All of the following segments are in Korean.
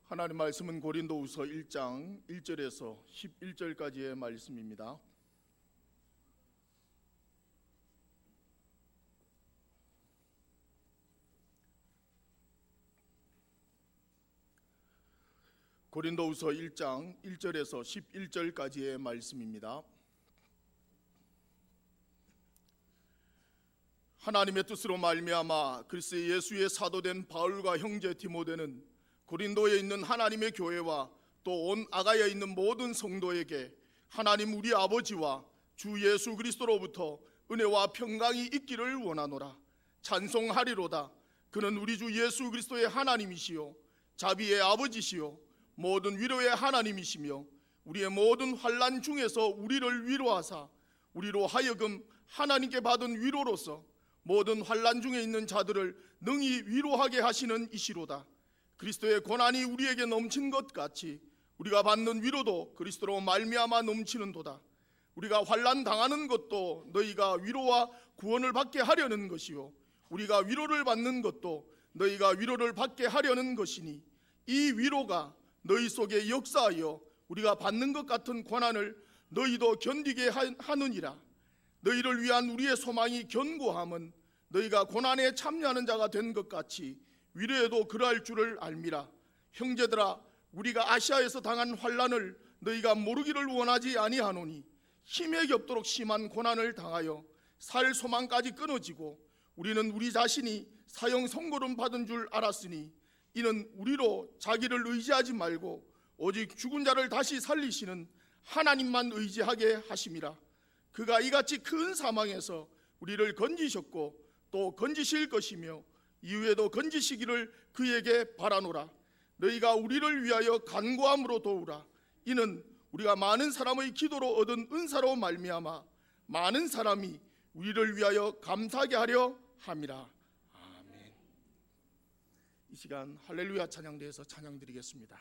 하나님 말씀은 고린도후서 1장 1절에서 11절까지의 말씀입니다. 고린도후서 1장 1절에서 11절까지의 말씀입니다. 하나님의 뜻으로 말미암아 그리스도 예수의 사도된 바울과 형제 디모데는 고린도에 있는 하나님의 교회와 또 온 아가야에 있는 모든 성도에게 하나님 우리 아버지와 주 예수 그리스도로부터 은혜와 평강이 있기를 원하노라. 찬송하리로다. 그는 우리 주 예수 그리스도의 하나님이시요 자비의 아버지시요 모든 위로의 하나님이시며 우리의 모든 환난 중에서 우리를 위로하사 우리로 하여금 하나님께 받은 위로로서 모든 환난 중에 있는 자들을 능히 위로하게 하시는 이시로다. 그리스도의 고난이 우리에게 넘친 것 같이 우리가 받는 위로도 그리스도로 말미암아 넘치는도다. 우리가 환난 당하는 것도 너희가 위로와 구원을 받게 하려는 것이요 우리가 위로를 받는 것도 너희가 위로를 받게 하려는 것이니 이 위로가 너희 속에 역사하여 우리가 받는 것 같은 고난을 너희도 견디게 하느니라. 너희를 위한 우리의 소망이 견고함은 너희가 고난에 참여하는 자가 된 것 같이 위로에도 그러할 줄을 알미라. 형제들아, 우리가 아시아에서 당한 환난을 너희가 모르기를 원하지 아니하노니 힘에 겹도록 심한 고난을 당하여 살 소망까지 끊어지고 우리는 우리 자신이 사형 선고를 받은 줄 알았으니 이는 우리로 자기를 의지하지 말고 오직 죽은 자를 다시 살리시는 하나님만 의지하게 하심이라. 그가 이같이 큰 사망에서 우리를 건지셨고 또 건지실 것이며 이후에도 건지시기를 그에게 바라노라. 너희가 우리를 위하여 간구함으로 도우라. 이는 우리가 많은 사람의 기도로 얻은 은사로 말미암아 많은 사람이 우리를 위하여 감사하게 하려 함이라. 아멘. 이 시간 할렐루야 찬양대에서 찬양드리겠습니다.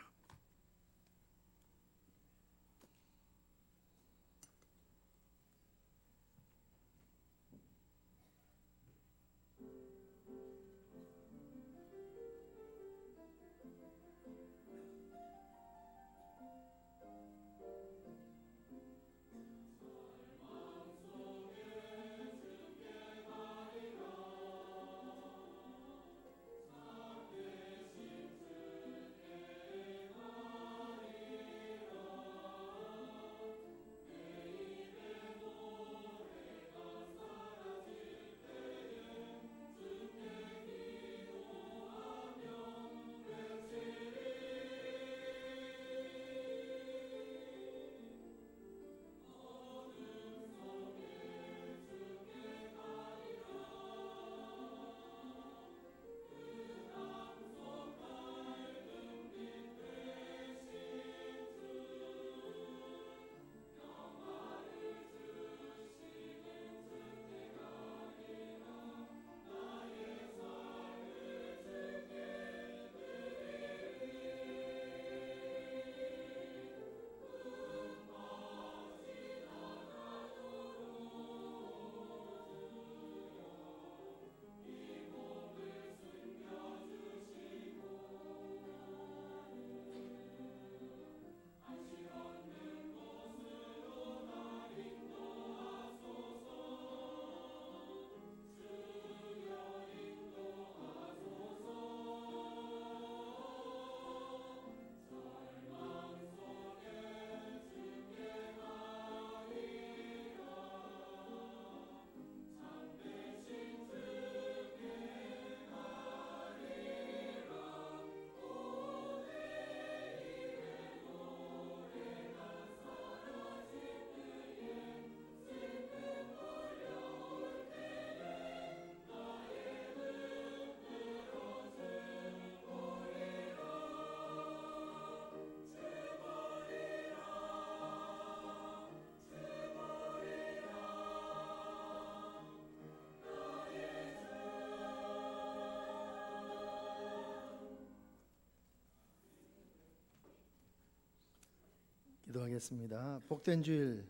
기도하겠습니다. 복된 주일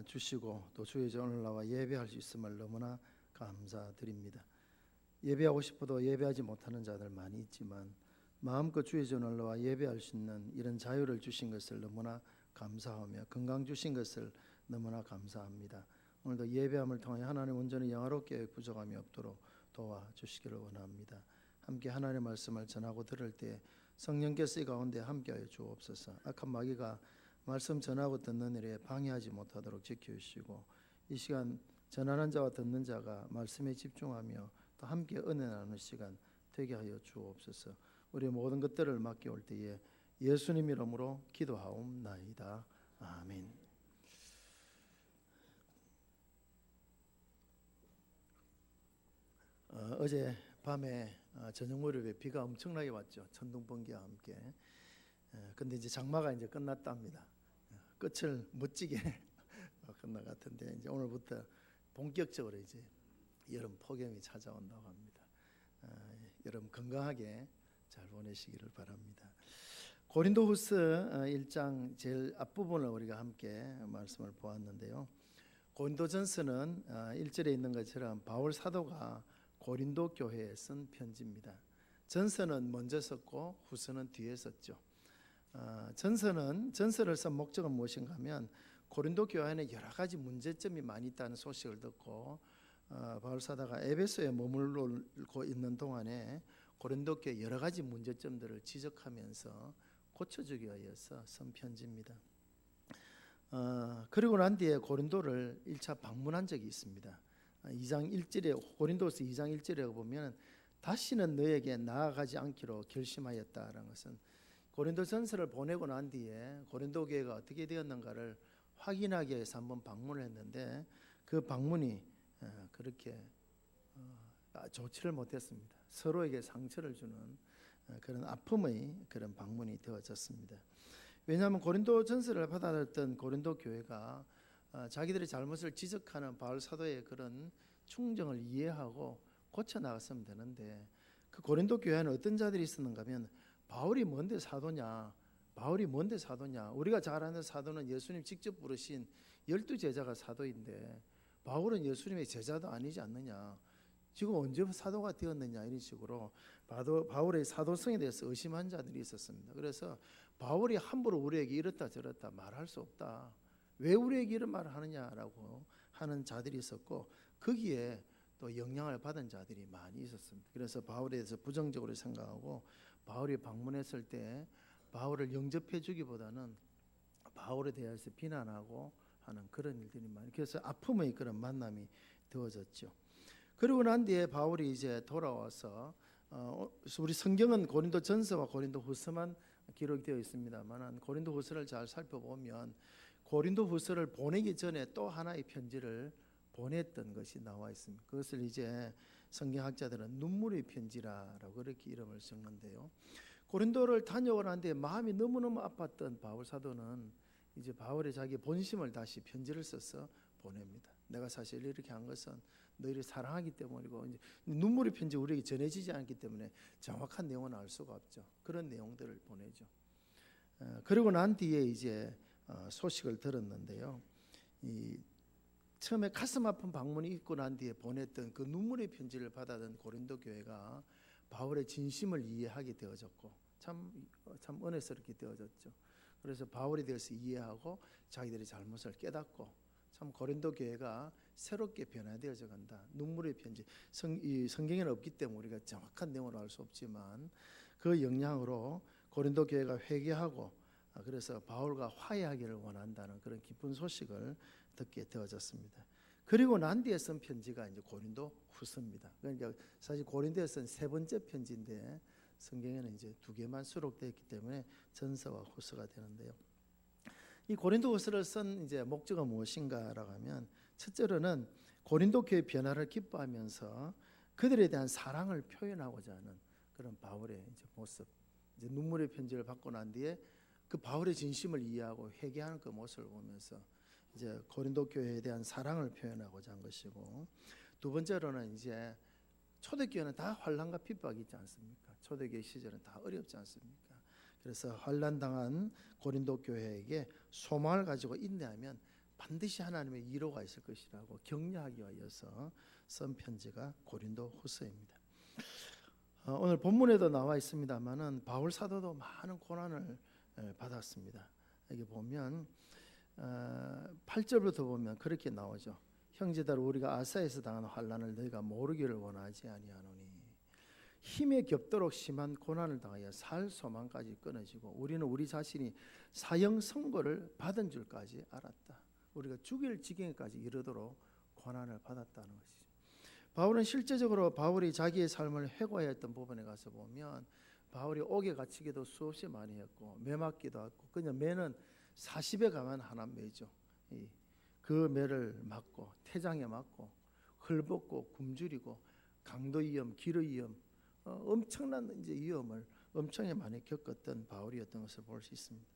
주시고 또 주의 오늘 나와 예배할 수 있음을 너무나 감사드립니다. 예배하고 싶어도 예배하지 못하는 자들 많이 있지만 마음껏 주의 전을 올라와 예배할 수 있는 이런 자유를 주신 것을 너무나 감사하며 건강 주신 것을 너무나 감사합니다. 오늘도 예배함을 통하여 하나님 온전히 영화롭게 부족함이 없도록 도와주시기를 원합니다. 함께 하나님의 말씀을 전하고 들을 때 성령께서 이 가운데 함께하여 주옵소서. 악한 마귀가 말씀 전하고 듣는 일에 방해하지 못하도록 지켜주시고 이 시간 전하는 자와 듣는 자가 말씀에 집중하며 또 함께 은혜 나누는 시간 되게 하여 주옵소서. 우리 모든 것들을 맡겨올 때에 예수님 이름으로 기도하옵나이다. 아멘. 어제 밤에 저녁 무렵에 비가 엄청나게 왔죠. 천둥 번개와 함께. 근데 이제 장마가 이제 끝났답니다. 끝을 멋지게 끝난 것 같은데 이제 오늘부터 본격적으로 이제 여름 폭염이 찾아온다고 합니다. 여러분 건강하게 잘 보내시기를 바랍니다. 고린도후서 1장 제일 앞부분을 우리가 함께 말씀을 보았는데요. 고린도전서는 1절에 있는 것처럼 바울 사도가 고린도 교회에 쓴 편지입니다. 전서는 먼저 썼고 후서는 뒤에 썼죠. 전서를 쓴 목적은 무엇인가 하면 고린도 교회 안에 여러 가지 문제점이 많이 있다는 소식을 듣고 바울 사도가 에베소에 머물고 있는 동안에 고린도 교회 여러 가지 문제점들을 지적하면서 고쳐주기 위해서 쓴 편지입니다. 그리고 난 뒤에 고린도를 1차 방문한 적이 있습니다. 2장 1절에 고린도서 2장 1절에 보면 다시는 너에게 나아가지 않기로 결심하였다라는 것은 고린도 전서를 보내고 난 뒤에 고린도 교회가 어떻게 되었는가를 확인하기 위해서 한번 방문을 했는데 그 방문이 그렇게 좋지를 못했습니다. 서로에게 상처를 주는 그런 아픔의 그런 방문이 되어졌습니다. 왜냐하면 고린도 전서를 받아들였던 고린도 교회가 자기들의 잘못을 지적하는 바울 사도의 그런 충정을 이해하고 고쳐 나갔으면 되는데 그 고린도 교회는 어떤 자들이 있었는가 하면 바울이 뭔데 사도냐? 우리가 잘 아는 사도는 예수님 직접 부르신 12제자가 사도인데 바울은 예수님의 제자도 아니지 않느냐? 지금 언제 사도가 되었느냐? 이런 식으로 바울의 사도성에 대해서 의심한 자들이 있었습니다. 그래서 바울이 함부로 우리에게 이렇다 저렇다 말할 수 없다. 왜 우리에게 이런 말을 하느냐라고 하는 자들이 있었고 거기에 또 영향을 받은 자들이 많이 있었습니다. 그래서 바울에 대해서 부정적으로 생각하고 바울이 방문했을 때 바울을 영접해 주기보다는 바울에 대해서 비난하고 하는 그런 일들이 많이 그래서 아픔의 그런 만남이 되어졌죠. 그리고 난 뒤에 바울이 이제 돌아와서 우리 성경은 고린도 전서와 고린도 후서만 기록되어 있습니다만 고린도 후서를 잘 살펴보면 고린도 후서를 보내기 전에 또 하나의 편지를 보냈던 것이 나와 있습니다. 그것을 이제 성경학자들은 눈물의 편지라고 그렇게 이름을 적는데요. 고린도를 다녀오고 난 뒤에 마음이 너무너무 아팠던 바울 사도는 이제 바울의 자기 본심을 다시 편지를 써서 보냅니다. 내가 사실 이렇게 한 것은 너희를 사랑하기 때문이고 이제 눈물의 편지 우리에게 전해지지 않기 때문에 정확한 내용은 알 수가 없죠. 그런 내용들을 보내죠. 그리고 난 뒤에 이제 소식을 들었는데요. 처음에 가슴 아픈 방문이 있고 난 뒤에 보냈던 그 눈물의 편지를 받아든 고린도 교회가 바울의 진심을 이해하게 되어졌고 참 은혜스럽게 되어졌죠. 그래서 바울에 대해서 이해하고 자기들의 잘못을 깨닫고 참 고린도 교회가 새롭게 변화되어져 간다. 눈물의 편지 성경에는 없기 때문에 우리가 정확한 내용을 알 수 없지만 그 영향으로 고린도 교회가 회개하고 그래서 바울과 화해하기를 원한다는 그런 기쁜 소식을 듣게 되어졌습니다. 그리고 난 뒤에 쓴 편지가 이제 고린도 후서입니다. 그러니까 사실 고린도에 쓴 세 번째 편지인데 성경에는 이제 두 개만 수록되어 있기 때문에 전서와 후서가 되는데요. 이 고린도 후서를 쓴 이제 목적은 무엇인가라고 하면 첫째로는 고린도 교회 변화를 기뻐하면서 그들에 대한 사랑을 표현하고자 하는 그런 바울의 이제 모습. 이제 눈물의 편지를 받고 난 뒤에 그 바울의 진심을 이해하고 회개하는 그 모습을 보면서 이제 고린도 교회에 대한 사랑을 표현하고자 한 것이고 두 번째로는 이제 초대교회는 다 환난과 핍박이 있지 않습니까? 초대교회 시절은 다 어렵지 않습니까? 그래서 환난당한 고린도 교회에게 소망을 가지고 인내하면 반드시 하나님의 위로가 있을 것이라고 격려하기 위해서 쓴 편지가 고린도 후서입니다. 오늘 본문에도 나와 있습니다만은 바울 사도도 많은 고난을 받았습니다. 여기 보면 8절부터 보면 그렇게 나오죠. 형제들, 우리가 아사에서 당한 환난을 너희가 모르기를 원하지 아니하노니 힘에 겹도록 심한 고난을 당하여 살 소망까지 끊어지고 우리는 우리 자신이 사형 선고를 받은 줄까지 알았다. 우리가 죽일 지경까지 이르도록 고난을 받았다는 것이죠. 바울은 실제적으로 바울이 자기의 삶을 회고했던 부분에 가서 보면 바울이 옥에 갇히기도 수없이 많이 했고 매 맞기도 하고 그냥 매는 40에 가만 하나 매죠. 그 매를 맞고 태장에 맞고 헐벗고 굶주리고 강도 위험, 기로 위험, 엄청난 이제 위험을 엄청 많이 겪었던 바울이었던 것을 볼 수 있습니다.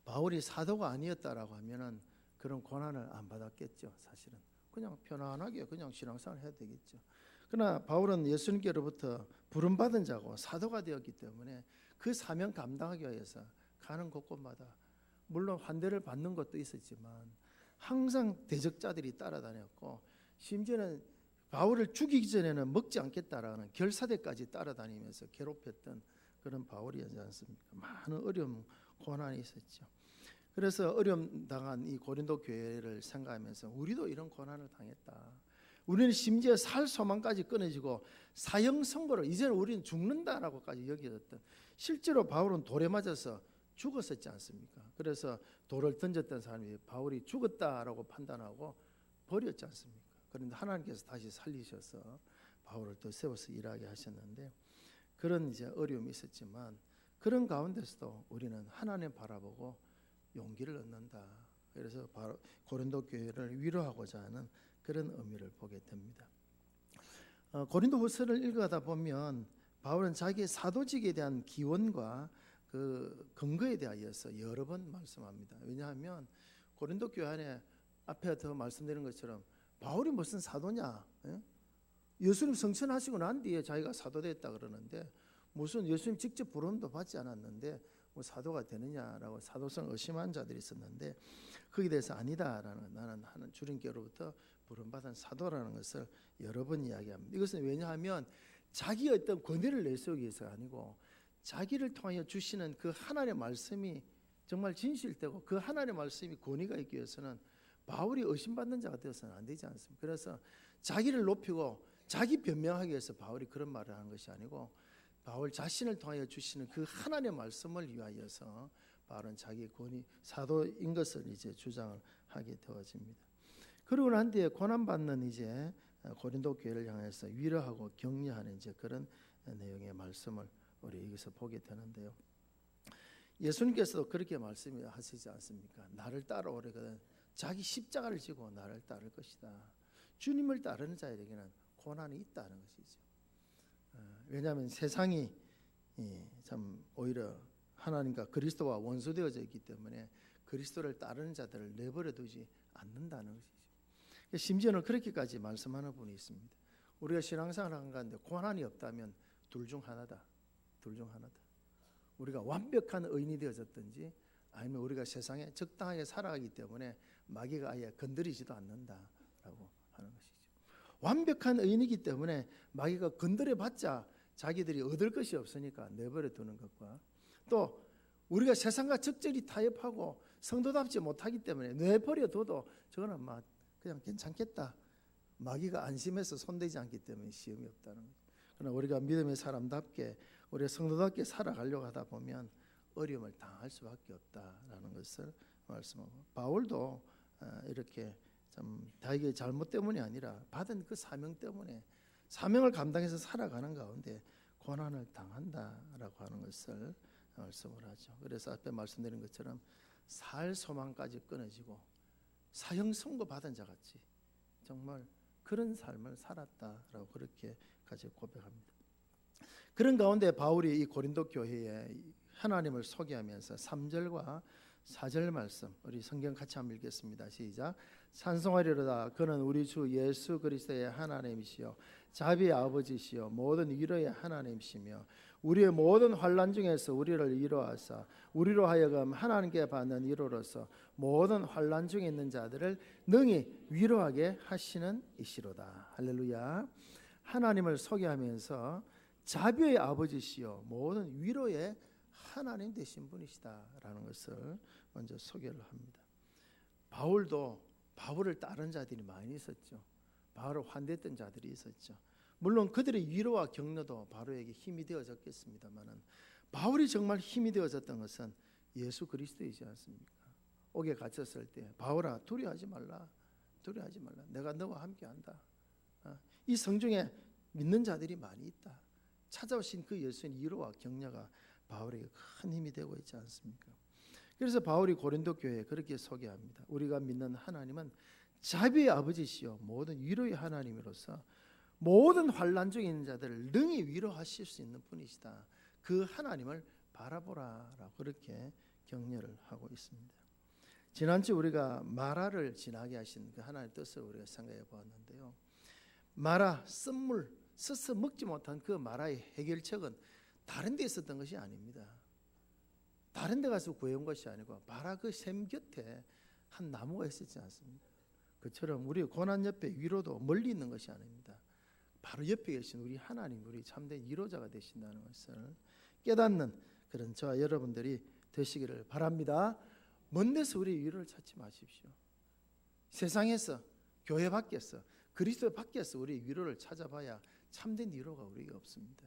바울이 사도가 아니었다라고 하면은 그런 고난을 안 받았겠죠. 사실은 그냥 편안하게 그냥 신앙생활 해야 되겠죠. 그러나 바울은 예수님께로부터 부름받은 자고 사도가 되었기 때문에 그 사명 감당하기 위해서 가는 곳곳마다 물론 환대를 받는 것도 있었지만 항상 대적자들이 따라다녔고 심지어는 바울을 죽이기 전에는 먹지 않겠다라는 결사대까지 따라다니면서 괴롭혔던 그런 바울이었지 않습니까? 많은 어려움, 고난이 있었죠. 그래서 어려움 당한 이 고린도 교회를 생각하면서 우리도 이런 고난을 당했다. 우리는 심지어 살 소망까지 끊어지고 사형 선고를 이제는 우리는 죽는다라고까지 여겨졌던, 실제로 바울은 돌에 맞아서 죽었었지 않습니까? 그래서 돌을 던졌던 사람이 바울이 죽었다라고 판단하고 버렸지 않습니까? 그런데 하나님께서 다시 살리셔서 바울을 또 세워서 일하게 하셨는데 그런 이제 어려움이 있었지만 그런 가운데서도 우리는 하나님 바라보고 용기를 얻는다. 그래서 바로 고린도 교회를 위로하고자 하는 그런 의미를 보게 됩니다. 고린도후서를 읽어가다 보면 바울은 자기의 사도직에 대한 기원과 그 근거에 대하여서 여러 번 말씀합니다. 왜냐하면 고린도 교회 안에 앞에 더 말씀드린 것처럼 바울이 무슨 사도냐? 예수님 성천하시고 난 뒤에 자기가 사도 됐다 그러는데 무슨 예수님 직접 부름도 받지 않았는데 뭐 사도가 되느냐라고 사도성 의심한 자들이 있었는데 거기에 대해서 아니다라는, 나는 하는 주님께로부터 부름받은 사도라는 것을 여러 번 이야기합니다. 이것은 왜냐하면 자기의 어떤 권위를 내세우기 위해서가 아니고 자기를 통하여 주시는 그 하나님의 말씀이 정말 진실되고 그 하나님의 말씀이 권위가 있기 위해서는 바울이 의심받는 자가 되어서는 안 되지 않습니까? 그래서 자기를 높이고 자기 변명하기 위해서 바울이 그런 말을 하는 것이 아니고 바울 자신을 통하여 주시는 그 하나님의 말씀을 위하여서 바울은 자기 권위 사도인 것을 이제 주장을 하게 되어집니다. 그러고 난 뒤에 고난받는 이제 고린도 교회를 향해서 위로하고 격려하는 이제 그런 내용의 말씀을 우리 여기서 보게 되는데요. 예수님께서도 그렇게 말씀하시지 않습니까? 나를 따라오려거든 자기 십자가를 지고 나를 따를 것이다. 주님을 따르는 자에게는 고난이 있다는 것이죠. 왜냐하면 세상이 참 오히려 하나님과 그리스도와 원수되어져 있기 때문에 그리스도를 따르는 자들을 내버려 두지 않는다는 것이죠. 심지어는 그렇게까지 말씀하는 분이 있습니다. 우리가 신앙생활을 한 가운데 고난이 없다면 둘 중 하나다. 둘 중 하나다. 우리가 완벽한 의인이 되어졌든지 아니면 우리가 세상에 적당하게 살아가기 때문에 마귀가 아예 건드리지도 않는다라고 하는 것이죠. 완벽한 의인이기 때문에 마귀가 건드려봤자 자기들이 얻을 것이 없으니까 내버려 두는 것과 또 우리가 세상과 적절히 타협하고 성도답지 못하기 때문에 내버려 둬도 저거는 막 그냥 괜찮겠다. 마귀가 안심해서 손대지 않기 때문에 시험이 없다는 거죠. 그러나 우리가 믿음의 사람답게 우리가 성도답게 살아가려고 하다 보면 어려움을 당할 수밖에 없다라는 것을 말씀하고 바울도 이렇게 참 자기의 잘못 때문이 아니라 받은 그 사명 때문에 사명을 감당해서 살아가는 가운데 고난을 당한다라고 하는 것을 말씀을 하죠. 그래서 앞에 말씀드린 것처럼 살 소망까지 끊어지고 사형 선고 받은 자 같이 정말 그런 삶을 살았다라고 그렇게까지 고백합니다. 그런 가운데 바울이 이 고린도 교회에 하나님을 소개하면서 3절과 4절 말씀 우리 성경 같이 한번 읽겠습니다. 시작. 찬송하리로다 그는 우리 주 예수 그리스도의 하나님이시요 자비의 아버지시요 모든 위로의 하나님이시며 우리의 모든 환난 중에서 우리를 위로하사 우리로 하여금 하나님께 받는 위로로서 모든 환난 중에 있는 자들을 능히 위로하게 하시는 이시로다. 할렐루야. 하나님을 소개하면서 자비의 아버지시요 모든 위로의 하나님 되신 분이시다라는 것을 먼저 소개를 합니다. 바울도 바울을 따른 자들이 많이 있었죠. 바울을 환대했던 자들이 있었죠. 물론 그들의 위로와 격려도 바울에게 힘이 되어졌겠습니다만은 바울이 정말 힘이 되어졌던 것은 예수 그리스도이지 않습니까? 옥에 갇혔을 때 바울아 두려워하지 말라. 두려워하지 말라. 내가 너와 함께한다. 이 성중에 믿는 자들이 많이 있다. 찾아오신 그 예수의 위로와 격려가 바울에게 큰 힘이 되고 있지 않습니까? 그래서 바울이 고린도 교회에 그렇게 소개합니다. 우리가 믿는 하나님은 자비의 아버지시요 모든 위로의 하나님으로서 모든 환난 중에 있는 자들을 능히 위로하실 수 있는 분이시다. 그 하나님을 바라보라라고 그렇게 격려를 하고 있습니다. 지난주 우리가 마라를 지나게 하신 그 하나님의 뜻을 우리가 생각해 보았는데요. 마라, 쓴물, 스스 먹지 못한 그 마라의 해결책은 다른 데 있었던 것이 아닙니다. 다른 데 가서 구해온 것이 아니고 마라 그 샘 곁에 한 나무가 있었지 않습니까? 그처럼 우리 고난 옆에 위로도 멀리 있는 것이 아닙니다. 바로 옆에 계신 우리 하나님, 우리 참된 위로자가 되신다는 것을 깨닫는 그런 저와 여러분들이 되시기를 바랍니다. 먼 데서 우리 위로를 찾지 마십시오. 세상에서, 교회 밖에서, 그리스도 밖에서 우리 위로를 찾아봐야 참된 위로가 우리에게 없습니다.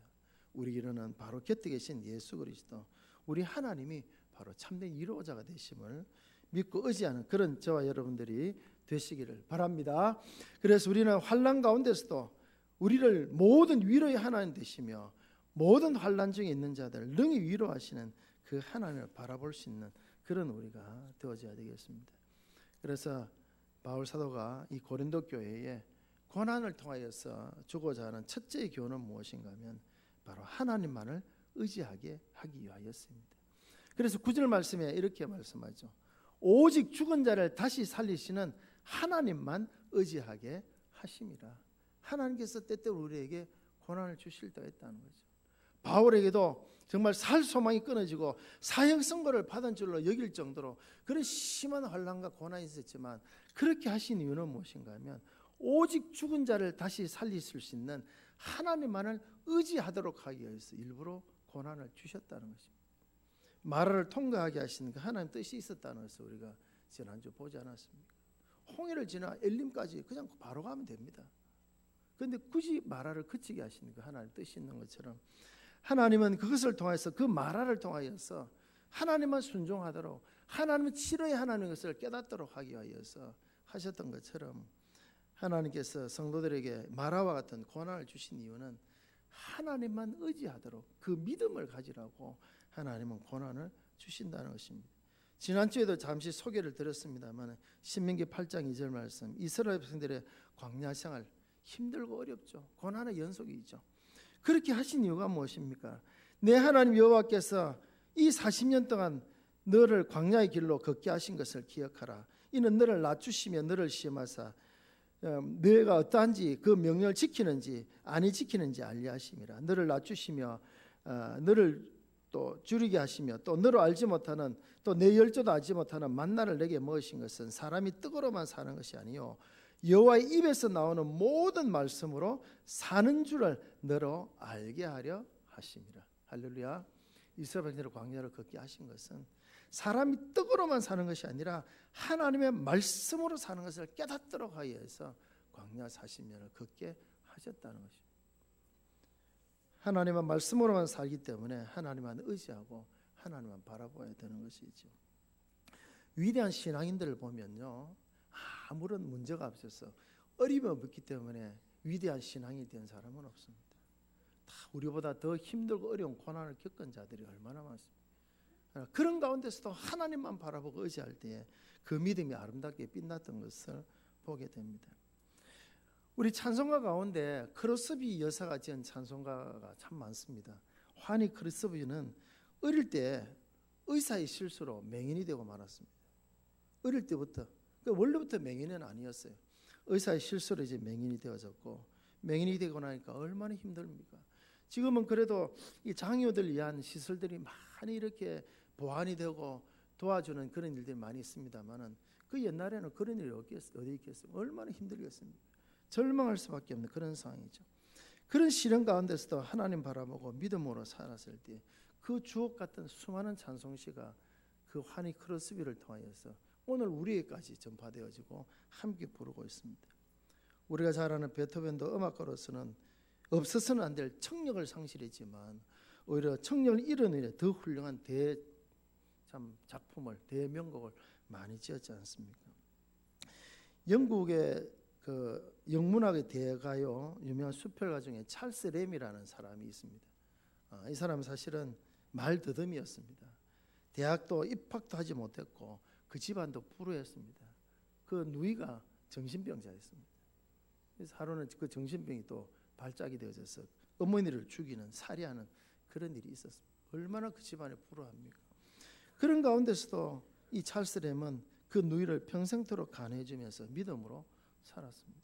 우리 위로는 바로 곁에 계신 예수 그리스도, 우리 하나님이 바로 참된 위로자가 되심을 믿고 의지하는 그런 저와 여러분들이 되시기를 바랍니다. 그래서 우리는 환난 가운데서도 우리를 모든 위로의 하나님 되시며 모든 환난 중에 있는 자들을 능히 위로하시는 그 하나님을 바라볼 수 있는 그런 우리가 되어져야 되겠습니다. 그래서 바울 사도가 이 고린도 교회에 고난을 통하여서 주고자 하는 첫째 교훈은 무엇인가 하면 바로 하나님만을 의지하게 하기 위하였습니다. 그래서 9절 말씀에 이렇게 말씀하죠. 오직 죽은 자를 다시 살리시는 하나님만 의지하게 하심이라. 하나님께서 때때로 우리에게 고난을 주실 때가 있다는 거죠. 바울에게도 정말 살 소망이 끊어지고 사형 선고를 받은 줄로 여길 정도로 그런 심한 환난과 고난이 있었지만 그렇게 하신 이유는 무엇인가 하면 오직 죽은 자를 다시 살리실 수 있는 하나님만을 의지하도록 하기 위해서 일부러 고난을 주셨다는 것입니다. 마라를 통과하게 하시는 그 하나님 뜻이 있었다는 것을 우리가 지난주 보지 않았습니까? 홍해를 지나 엘림까지 그냥 바로 가면 됩니다. 그런데 굳이 마라를 그치게 하시는 그 하나님 뜻이 있는 것처럼 하나님은 그것을 통해서 그 마라를 통하여서 하나님만 순종하도록 하나님은 치료의 하나님 것을 깨닫도록 하기 위해서 하셨던 것처럼 하나님께서 성도들에게 마라와 같은 고난을 주신 이유는 하나님만 의지하도록 그 믿음을 가지라고 하나님은 고난을 주신다는 것입니다. 지난주에도 잠시 소개를 드렸습니다만 신명기 8장 2절 말씀, 이스라엘 백성들의 광야 생활 힘들고 어렵죠. 고난의 연속이죠. 그렇게 하신 이유가 무엇입니까? 내 하나님 여호와께서 이 40년 동안 너를 광야의 길로 걷게 하신 것을 기억하라. 이는 너를 낮추시며 너를 시험하사 너희가 어떠한지 그 명령을 지키는지 아니 지키는지 알려 하심이라. 너를 낮추시며 너를 또 줄이게 하시며 또 너로 알지 못하는 또 내 열조도 알지 못하는 만나를 내게 먹으신 것은 사람이 떡으로만 사는 것이 아니요 여호와의 입에서 나오는 모든 말씀으로 사는 줄을 너로 알게 하려 하심이라. 할렐루야. 이스라엘 백성들을 광야를 걷게 하신 것은 사람이 떡으로만 사는 것이 아니라 하나님의 말씀으로 사는 것을 깨닫도록 하기 위해서 광야 40년을 걷게 하셨다는 것입니다. 하나님의 말씀으로만 살기 때문에 하나님만 의지하고 하나님만 바라봐야 되는 것이죠. 위대한 신앙인들을 보면요, 아무런 문제가 없어서 어림이 없기 때문에 위대한 신앙이 된 사람은 없습니다. 다 우리보다 더 힘들고 어려운 고난을 겪은 자들이 얼마나 많습니까? 그런 가운데서도 하나님만 바라보고 의지할 때에 그 믿음이 아름답게 빛났던 것을 보게 됩니다. 우리 찬송가 가운데 크로스비 여사가 지은 찬송가가 참 많습니다. 환희 크로스비는 어릴 때 의사의 실수로 맹인이 되고 말았습니다. 어릴 때부터, 원래부터 맹인은 아니었어요. 의사의 실수로 이제 맹인이 되어졌고, 맹인이 되고 나니까 얼마나 힘듭니까? 지금은 그래도 이 장애우들 위한 시설들이 많이 이렇게 보완이 되고 도와주는 그런 일들이 많이 있습니다만은 그 옛날에는 그런 일이 어디 있겠어요? 얼마나 힘들겠습니까? 절망할 수밖에 없는 그런 상황이죠. 그런 시련 가운데서도 하나님 바라보고 믿음으로 살았을 때 그 주옥 같은 수많은 찬송시가 그 환희 크로스비를 통하여서 오늘 우리에게까지 전파되어지고 함께 부르고 있습니다. 우리가 잘 아는 베토벤도 음악가로서는 없어서는 안 될 청력을 상실했지만 오히려 청력을 잃어내려 더 훌륭한 작품을 대명곡을 많이 지었지 않습니까? 영국의 그 영문학의 대가요 유명한 수필가 중에 찰스 램이라는 사람이 있습니다. 이 사람은 사실은 말더듬이었습니다. 대학도 입학도 하지 못했고 그 집안도 불우했습니다. 그 누이가 정신병자였습니다. 그래서 하루는 그 정신병이 또 발작이 되어져서 어머니를 죽이는 살해하는 그런 일이 있었습니다. 얼마나 그 집안이 불우합니까? 그런 가운데서도 이 찰스 램은 그 누이를 평생토록 간호해주면서 믿음으로 살았습니다.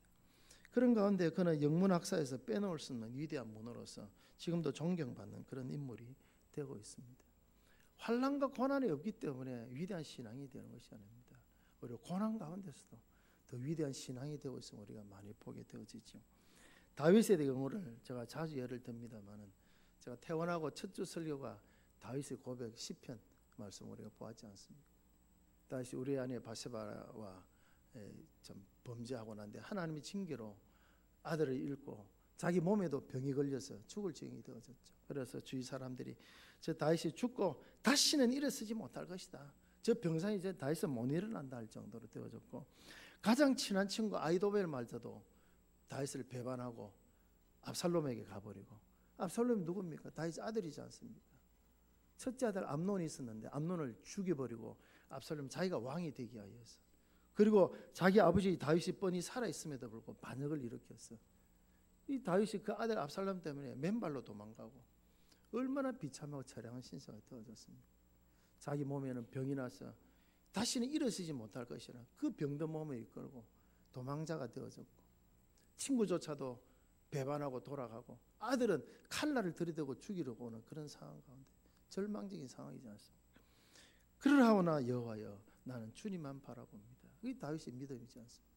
그런 가운데 그는 영문학사에서 빼놓을 수 없는 위대한 문호로서 지금도 존경받는 그런 인물이 되고 있습니다. 환난과 고난이 없기 때문에 위대한 신앙이 되는 것이 아닙니다. 오히려 고난 가운데서도 더 위대한 신앙이 되고 있음을 우리가 많이 보게 되어지죠. 다윗의 경우를 제가 자주 예를 듭니다만은 제가 태어나고 첫 주 설교가 다윗의 고백 시편 말씀 우리가 보았지 않습니까? 다시 우리 아내 바세바와 좀 범죄하고 난데 하나님이 징계로 아들을 잃고 자기 몸에도 병이 걸려서 죽을 지경이 되어졌죠. 그래서 주위 사람들이 저 다윗이 죽고 다시는 일어서지 못할 것이다. 저 병상이 이제 다윗은 못 일어난다 할 정도로 되어졌고 가장 친한 친구 아이도벨마저도 다윗을 배반하고 압살롬에게 가버리고 압살롬이 누굽니까? 다윗 아들이지 않습니까? 첫째 아들 암논이 있었는데 암논을 죽여버리고 압살롬 자기가 왕이 되기 위해서 그리고 자기 아버지 다윗이 뻔히 살아있음에도 불구하고 반역을 일으켰어. 이 다윗이 그 아들 압살롬 때문에 맨발로 도망가고 얼마나 비참하고 처량한 신세가 되어졌습니까? 자기 몸에는 병이 나서 다시는 일어서지 못할 것이라 그 병든 몸을 이끌고 도망자가 되어졌고 친구조차도 배반하고 돌아가고 아들은 칼날을 들이대고 죽이려고 오는 그런 상황 가운데 절망적인 상황이지 않습니까? 그러하오나 여호와여 나는 주님만 바라봅니다. 그게 다윗의 믿음이지 않습니까?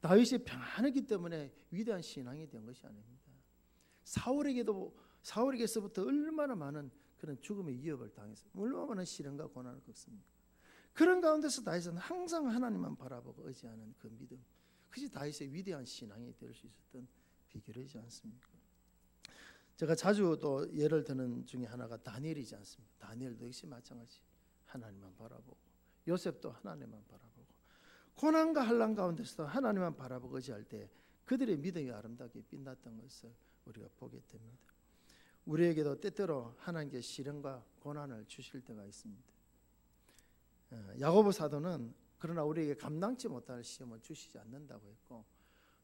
다윗이 평안했기 때문에 위대한 신앙이 된 것이 아닙니다. 사울에게서부터 얼마나 많은 그런 죽음의 위협을 당해서 얼마나 많은 시련과 고난을 겪습니까? 그런 가운데서 다윗은 항상 하나님만 바라보고 의지하는 그 믿음, 그것이 다윗의 위대한 신앙이 될 수 있었던 비결이지 않습니까? 제가 자주 또 예를 드는 중에 하나가 다니엘이지 않습니까? 다니엘도 역시 마찬가지 하나님만 바라보고 요셉도 하나님만 바라보고 고난과 환난 가운데서도 하나님만 바라보고 의지할 때 그들의 믿음이 아름답게 빛났던 것을 우리가 보게 됩니다. 우리에게도 때때로 하나님께 시련과 고난을 주실 때가 있습니다. 야고보 사도는 그러나 우리에게 감당치 못할 시험을 주시지 않는다고 했고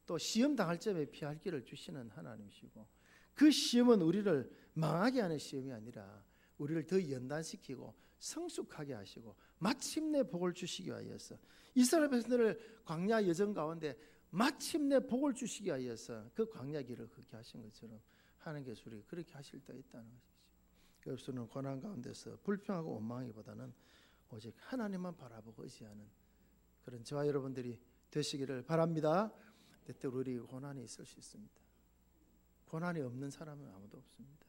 또 시험 당할 점에 피할 길을 주시는 하나님이시고 그 시험은 우리를 망하게 하는 시험이 아니라 우리를 더 연단시키고 성숙하게 하시고 마침내 복을 주시기 위하여서 이스라엘 백성들을 광야 여정 가운데 마침내 복을 주시기 위하여서 그 광야 길을 그렇게 하신 것처럼 하나님께서 우리가 그렇게 하실 때가 있다는 것이죠. 그래서 우리는 고난 가운데서 불평하고 원망하기보다는 오직 하나님만 바라보고 의지하는 그런 저와 여러분들이 되시기를 바랍니다. 때때로 우리 고난이 있을 수 있습니다. 고난이 없는 사람은 아무도 없습니다.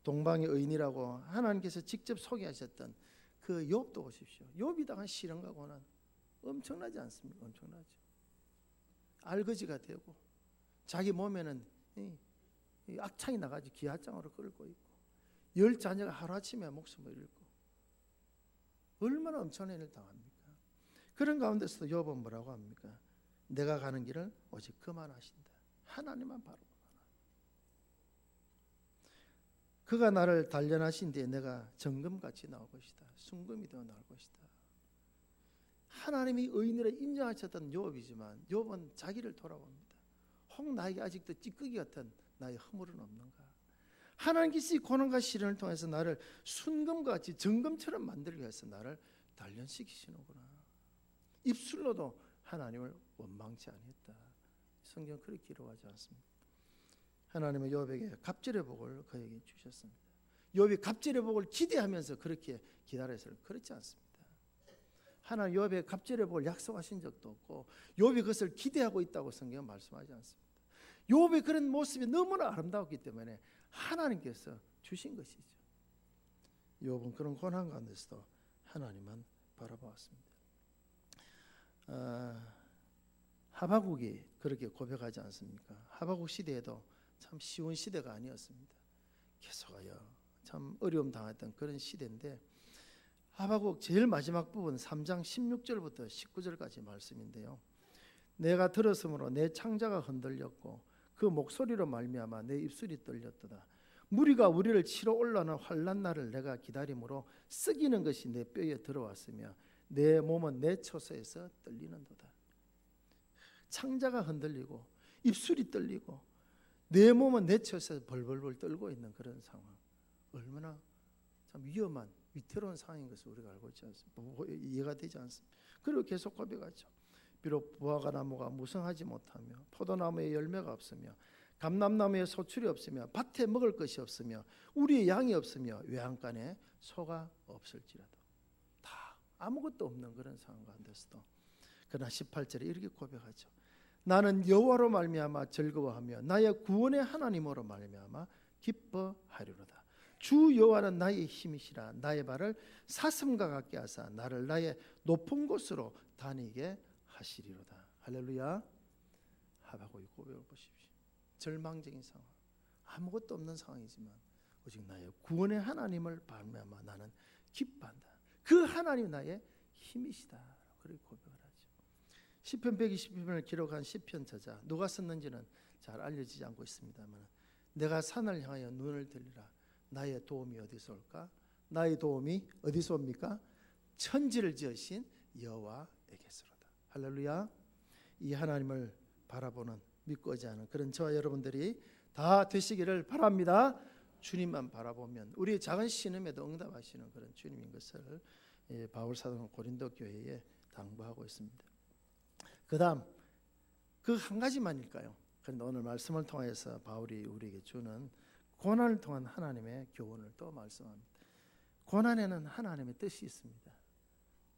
동방의 의인이라고 하나님께서 직접 소개하셨던 그 욥도 보십시오. 욥이 당한 시련과 고난 엄청나지 않습니까? 엄청나죠. 알거지가 되고 자기 몸에는 악창이 나가지고 기아장으로 끌고 있고 10 자녀가 하루아침에 목숨을 잃고 얼마나 엄청난 일을 당합니까? 그런 가운데서도 욥은 뭐라고 합니까? 내가 가는 길을 오직 그만하신다. 하나님만 바라보라. 그가 나를 단련하신 뒤에 내가 정금같이 나올 것이다. 순금이 되어 나올 것이다. 하나님이 의인으로 인정하셨던 욥이지만 욥은 자기를 돌아봅니다. 혹 나에게 아직도 찌꺼기 같은 나의 허물은 없는가? 하나님께서 이 고난과 시련을 통해서 나를 순금같이 정금처럼 만들기 위해서 나를 단련시키시는구나. 입술로도 하나님을 원망치 아니했다. 성경 그렇게 기록하지 않습니다. 하나님은 욥에게 갑절의 복을 그에게 주셨습니다. 욥이 갑절의 복을 기대하면서 그렇게 기다려서 그렇지 않습니다. 하나님 욥에게 갑절의 복을 약속하신 적도 없고 욥이 그것을 기대하고 있다고 성경은 말씀하지 않습니다. 욥의 그런 모습이 너무나 아름다웠기 때문에 하나님께서 주신 것이죠. 욥은 그런 고난 가운데서도 하나님만 바라보았습니다. 하박국이 그렇게 고백하지 않습니까? 하박국 시대에도 참 쉬운 시대가 아니었습니다. 계속하여 참 어려움 당했던 그런 시대인데, 하박국 제일 마지막 부분 3장 16절부터 19절까지 말씀인데요. 내가 들었으므로 내 창자가 흔들렸고 그 목소리로 말미암아 내 입술이 떨렸도다. 무리가 우리를 치러 올라오는 환난 날을 내가 기다림으로 썩이는 것이 내 뼈에 들어왔으며 내 몸은 내 처소에서 떨리는도다. 창자가 흔들리고 입술이 떨리고 내 몸은 내 처소에서 벌벌벌 떨고 있는 그런 상황, 얼마나 참 위험한 위태로운 상황인 것을 우리가 알고 있지 않습니까? 이해가 되지 않습니다. 그리고 계속 고백하죠. 비록 무화과 나무가 무성하지 못하며 포도나무에 열매가 없으며 감람나무에 소출이 없으며 밭에 먹을 것이 없으며 우리의 양이 없으며 외양간에 소가 없을지라도, 다 아무것도 없는 그런 상황 가운데서도 그러나 18절에 이렇게 고백하죠. 나는 여호와로 말미암아 즐거워하며 나의 구원의 하나님으로 말미암아 기뻐하리로다. 주 여호와는 나의 힘이시라. 나의 발을 사슴과 같게 하사 나를 나의 높은 곳으로 다니게 하시리로다. 할렐루야. 하박국의 고백을 보십시오. 절망적인 상황, 아무것도 없는 상황이지만 오직 나의 구원의 하나님을 말미암아 나는 기뻐한다. 그 하나님 나의 힘이시다. 그렇게 고백을 하죠. 시편 120편을 기록한 시편 저자, 누가 썼는지는 잘 알려지지 않고 있습니다만, 내가 산을 향하여 눈을 들리라. 나의 도움이 어디서 올까? 나의 도움이 어디서 옵니까? 천지를 지으신 여호와에게서로다. 할렐루야. 이 하나님을 바라보는, 믿고 하지 않은 그런 저와 여러분들이 다 되시기를 바랍니다. 주님만 바라보면 우리의 작은 신음에도 응답하시는 그런 주님인 것을 바울 사도는 고린도 교회에 당부하고 있습니다. 그 다음 그 한 가지만일까요? 그런데 오늘 말씀을 통해서 바울이 우리에게 주는 고난을 통한 하나님의 교훈을 또 말씀합니다. 고난에는 하나님의 뜻이 있습니다.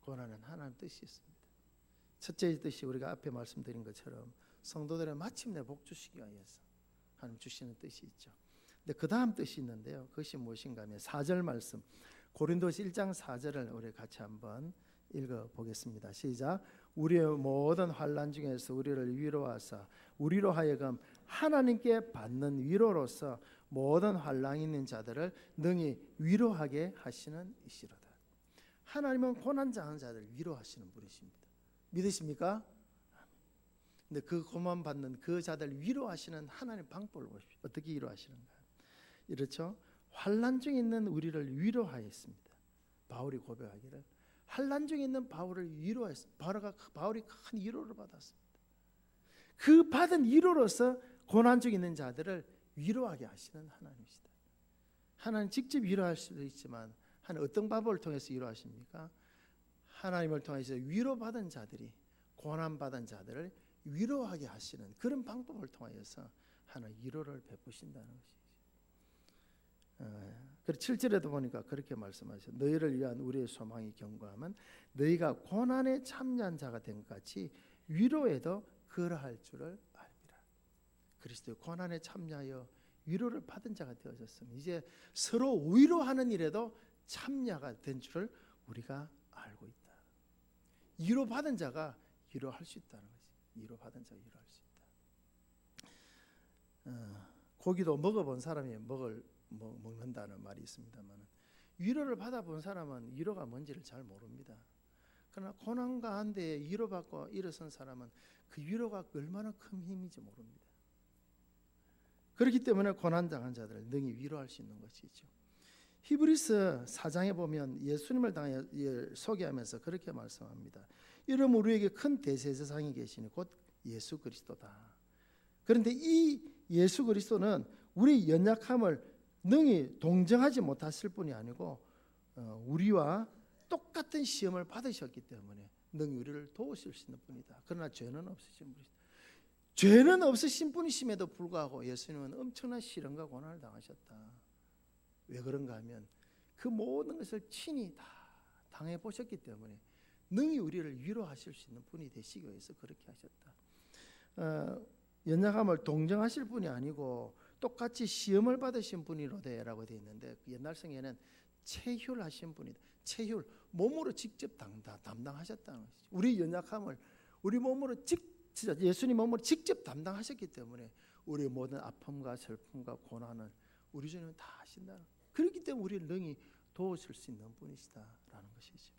고난은 하나님의 뜻이 있습니다. 첫째 뜻이 우리가 앞에 말씀드린 것처럼 성도들의 마침내 복 주시기 위해서 하나님 주시는 뜻이 있죠. 근데 그 다음 뜻이 있는데요. 그것이 무엇인가 하면 4절 말씀, 고린도서 1장 4절을 우리 같이 한번 읽어보겠습니다. 시작. 우리의 모든 환난 중에서 우리를 위로하사 우리로 하여금 하나님께 받는 위로로서 모든 환난이 있는 자들을 능히 위로하게 하시는 이시로다. 하나님은 고난 당한 자들을 위로하시는 분이십니다. 믿으십니까? 근데 그 고난 받는 그 자들을 위로하시는 하나님 방법을 보십시오. 어떻게 위로하시는가? 이렇죠. 환난 중에 있는 우리를 위로하였습니다. 바울이 고백하기를 환난 중에 있는 바울을 위로했습니다. 바울이 큰 위로를 받았습니다. 그 받은 위로로서 고난 중에 있는 자들을 위로하게 하시는 하나님이시다. 하나님 직접 위로할 수도 있지만 하나님 어떤 방법을 통해서 위로하십니까? 하나님을 통해서 위로받은 자들이 고난받은 자들을 위로하게 하시는 그런 방법을 통해서 하나님 위로를 베푸신다는 것이죠. 그리고 7절에도 보니까 그렇게 말씀하셨어요. 너희를 위한 우리의 소망이 견고함은 너희가 고난에 참여한 자가 된 것 같이 위로에도 그러할 줄을 알리라. 그리스도의 고난에 참여하여 위로를 받은 자가 되어졌으면 이제 서로 위로하는 일에도 참여가 된 줄을 우리가 알고 있다. 위로받은 자가 위로할 수 있다는 거지. 위로받은 자가 위로할 수 있다. 고기도 먹어본 사람이 먹는다는 말이 있습니다만, 위로를 받아본 사람은 위로가 뭔지를 잘 모릅니다. 그러나 고난 가운데 위로받고 일어선 사람은 그 위로가 얼마나 큰 힘인지 모릅니다. 그렇기 때문에 고난당한 자들을 능히 위로할 수 있는 것이죠. 히브리서 4장에 보면 예수님을 소개하면서 그렇게 말씀합니다. 이러면 우리에게 큰 대제사장이 계시니 곧 예수 그리스도다. 그런데 이 예수 그리스도는 우리 연약함을 능히 동정하지 못하실 뿐이 아니고 우리와 똑같은 시험을 받으셨기 때문에 능히 우리를 도우실 수 있는 분이다. 그러나 죄는 없으신 분이다. 죄는 없으신 분이심에도 불구하고 예수님은 엄청난 시련과 고난을 당하셨다. 왜 그런가 하면 그 모든 것을 친히 다 당해 보셨기 때문에 능히 우리를 위로하실 수 있는 분이 되시기 위해서 그렇게 하셨다. 연약함을 동정하실 분이 아니고 똑같이 시험을 받으신 분이로되라고 되어 있는데 옛날 성에는 체휼하신 분이다. 체휼, 몸으로 직접 담당하셨다는 것이죠. 우리 연약함을 우리 몸으로 예수님 몸으로 직접 담당하셨기 때문에 우리의 모든 아픔과 슬픔과 고난을 우리 주님은 다 하신다는, 그렇기 때문에 우리를 능히 도우실 수 있는 분이시다라는 것이죠.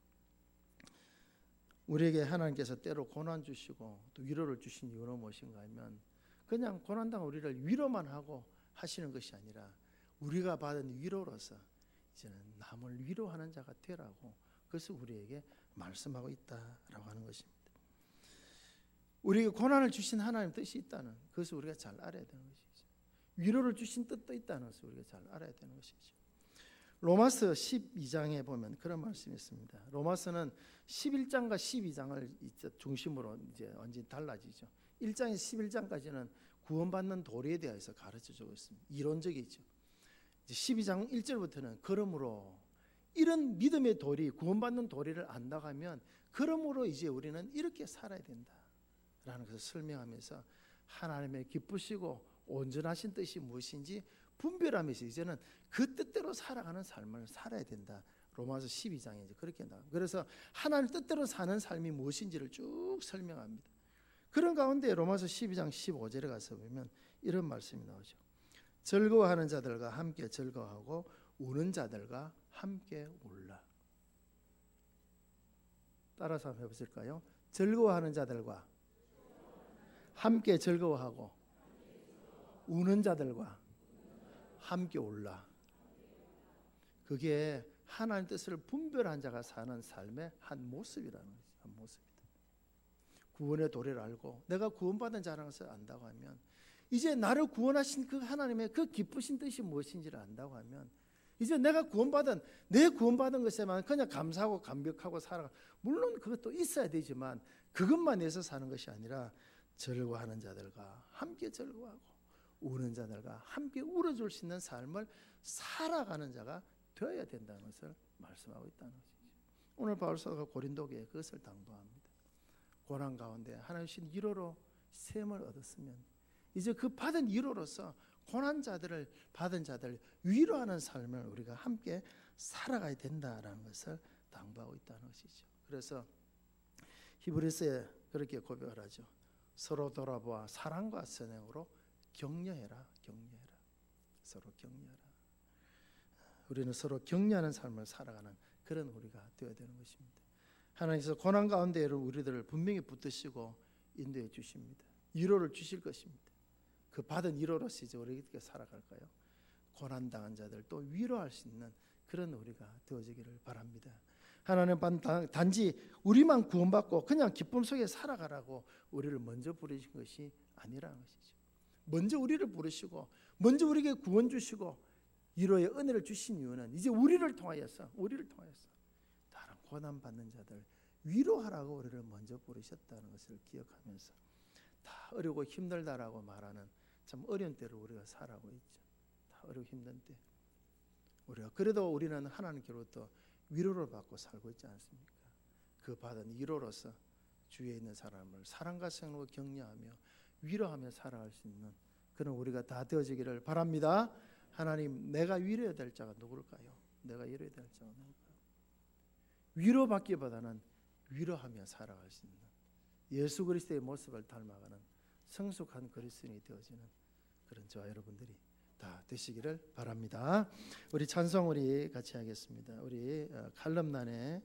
우리에게 하나님께서 때로 고난 주시고 또 위로를 주신 이유는 무엇인가 하면 그냥 고난당 우리를 위로만 하고 하시는 것이 아니라 우리가 받은 위로로서 이제는 남을 위로하는 자가 되라고 그것을 우리에게 말씀하고 있다라고 하는 것입니다. 우리에게 고난을 주신 하나님 뜻이 있다는 그것을 우리가 잘 알아야 되는 것이죠. 위로를 주신 뜻도 있다는 것을 우리가 잘 알아야 되는 것이죠. 로마서 12장에 보면 그런 말씀이 있습니다. 로마서는 11장과 12장을 중심으로 이제 완전히 달라지죠. 1장에서 11장까지는 구원받는 도리에 대해서 가르쳐 주고 있습니다. 이론적이죠. 12장 1절부터는 그러므로 이런 믿음의 도리, 구원받는 도리를 안다고 하면 그러므로 이제 우리는 이렇게 살아야 된다라는 것을 설명하면서 하나님의 기쁘시고 온전하신 뜻이 무엇인지 분별하면서 이제는 그 뜻대로 살아가는 삶을 살아야 된다. 로마서 12장에 이제 그렇게 나옵니다. 그래서 하나님 뜻대로 사는 삶이 무엇인지를 쭉 설명합니다. 그런 가운데 로마서 12장 15절에 가서 보면 이런 말씀이 나오죠. 즐거워하는 자들과 함께 즐거워하고 우는 자들과 함께 울라. 따라서 한번 해보실까요? 즐거워하는 자들과 함께 즐거워하고 우는 자들과 함께 울라. 그게 하나님 뜻을 분별한 자가 사는 삶의 한 모습이라는 거죠. 한 모습이다. 구원의 도리를 알고 내가 구원받은 자라는 것을 안다고 하면 이제 나를 구원하신 그 하나님의 그 기쁘신 뜻이 무엇인지를 안다고 하면 이제 내가 내 구원받은 것에만 그냥 감사하고 감격하고 살아가. 물론 그것도 있어야 되지만 그것만 내서 사는 것이 아니라 즐거워하는 자들과 함께 즐거워하고 우는 자들과 함께 울어줄 수 있는 삶을 살아가는 자가 되어야 된다는 것을 말씀하고 있다는 것이죠. 오늘 바울사도가 고린도교에 그것을 당부합니다. 고난 가운데 하나님 주신 위로로 셈을 얻었으면 이제 그 받은 위로로서 고난 자들을 받은 자들 위로하는 삶을 우리가 함께 살아가야 된다라는 것을 당부하고 있다는 것이죠. 그래서 히브리서에 그렇게 고백을 하죠. 서로 돌아보아 사랑과 선행으로 격려해라. 서로 격려하라. 우리는 서로 격려하는 삶을 살아가는 그런 우리가 되어야 되는 것입니다. 하나님께서 고난 가운데 우리들을 분명히 붙드시고 인도해 주십니다. 위로를 주실 것입니다. 그 받은 위로로서 이제 우리 어떻게 살아갈까요? 고난당한 자들 또 위로할 수 있는 그런 우리가 되어지기를 바랍니다. 하나님 단지 우리만 구원받고 그냥 기쁨 속에 살아가라고 우리를 먼저 부르신 것이 아니라는 것이죠. 먼저 우리를 부르시고 먼저 우리에게 구원 주시고 위로의 은혜를 주신 이유는 이제 우리를 통하여서 다른 고난받는 자들 위로하라고 우리를 먼저 부르셨다는 것을 기억하면서 다 어렵고 힘들다라고 말하는 참 어려운 때를 우리가 살아가고 있죠. 다 어렵고 힘든 때 우리가 그래도 우리는 하나님께로부터 위로를 받고 살고 있지 않습니까? 그 받은 위로로서 주위에 있는 사람을 사랑과 생으로 격려하며 위로하며 살아갈 수 있는 그런 우리가 다 되어지기를 바랍니다. 하나님, 내가 위로해야 될 자가 누굴까요? 내가 위로해야 될 자가 누굴까요? 위로받기보다는 위로하며 살아갈 수 있는 예수 그리스도의 모습을 닮아가는 성숙한 그리스도인이 되어지는 그런 저와 여러분들이 다 되시기를 바랍니다. 우리 찬송 우리 같이 하겠습니다. 우리 칼럼난의